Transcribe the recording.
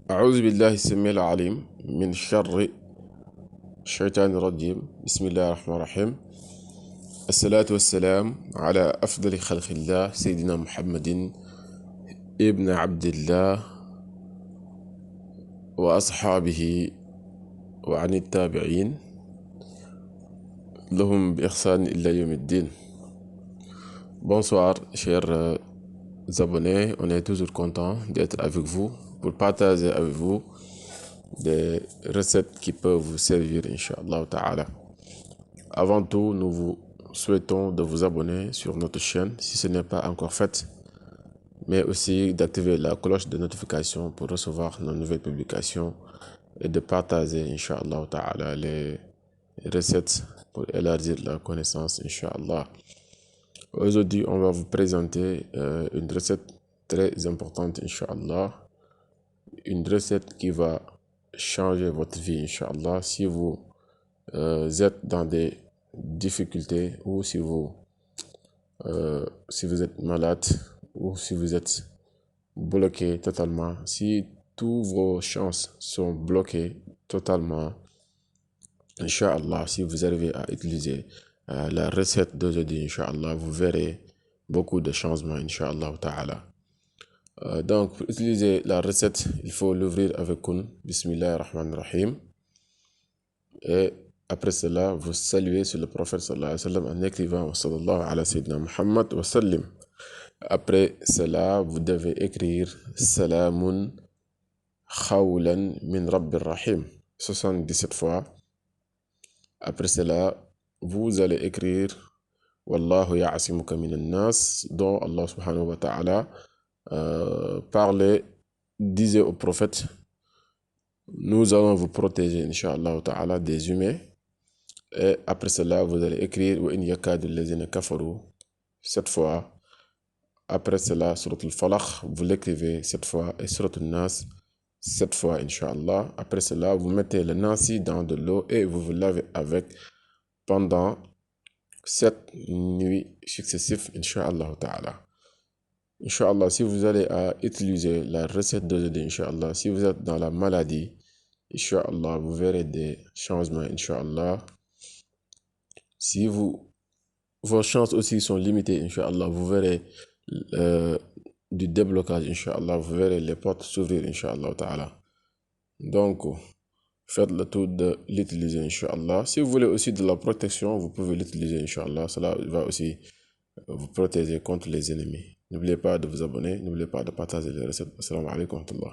أعوذ بالله السميع العليم من شر الشيطان الرجيم. بسم الله الرحمن الرحيم. الصلاة والسلام على أفضل خلق الله سيدنا محمد ابن عبد الله وأصحابه وعن التابعين لهم بإحسان إلى يوم الدين. Bonsoir chers abonnés, on est toujours content d'être avec vous pour partager avec vous des recettes qui peuvent vous servir, Inch'Allah Ta'ala. Avant tout, nous vous souhaitons de vous abonner sur notre chaîne si ce n'est pas encore fait, mais aussi d'activer la cloche de notification pour recevoir nos nouvelles publications et de partager, Inch'Allah Ta'ala, les recettes pour élargir la connaissance, Inch'Allah. Aujourd'hui, on va vous présenter une recette très importante, Inch'Allah. Une recette qui va changer votre vie, Inch'Allah, si vous êtes dans des difficultés ou si vous êtes malade ou si vous êtes bloqué totalement. Si tous vos chances sont bloquées totalement, Inch'Allah, si vous arrivez à utiliser la recette d'aujourd'hui, Inch'Allah, vous verrez beaucoup de changements, Inch'Allah Ta'ala. Donc, pour utiliser la recette, il faut l'ouvrir avec Kun, Bismillah ar-Rahman ar-Rahim. Et après cela, vous saluez sur le prophète sallallahu alayhi wa sallam en écrivant wa sallallahu ala sayyidina Muhammad wa sallim. Après cela, vous devez écrire Salamun khawlan min Rabbir Rahim 77 fois. Après cela, vous allez écrire Wallahu ya'asimuka minan nas, dont Allah subhanahu wa ta'ala disait au prophète: nous allons vous protéger, Inch'Allah Ta'ala, des humains. Et après cela, vous allez écrire Wa in yakadu allazina kafaru 7 fois. Après cela, Surat al-Falaq, vous l'écrivez 7 fois, et Surat al-Nas 7 fois, Inch'Allah. Après cela, vous mettez le nasi dans de l'eau et vous vous lavez avec pendant 7 nuits successives, Inch'Allah Ta'ala. Inch'Allah, si vous allez à utiliser la recette d'aujourd'hui, Inch'Allah, si vous êtes dans la maladie, Inch'Allah, vous verrez des changements, Inch'Allah. Si vos chances aussi sont limitées, Inch'Allah, vous verrez du déblocage, Inch'Allah, vous verrez les portes s'ouvrir, Inch'Allah Ta'ala. Donc, faites le tour de l'utiliser, Inch'Allah. Si vous voulez aussi de la protection, vous pouvez l'utiliser, Inch'Allah. Cela va aussi vous protéger contre les ennemis. N'oubliez pas de vous abonner, n'oubliez pas de partager les recettes. Assalamu alaikum wa rahmatullah.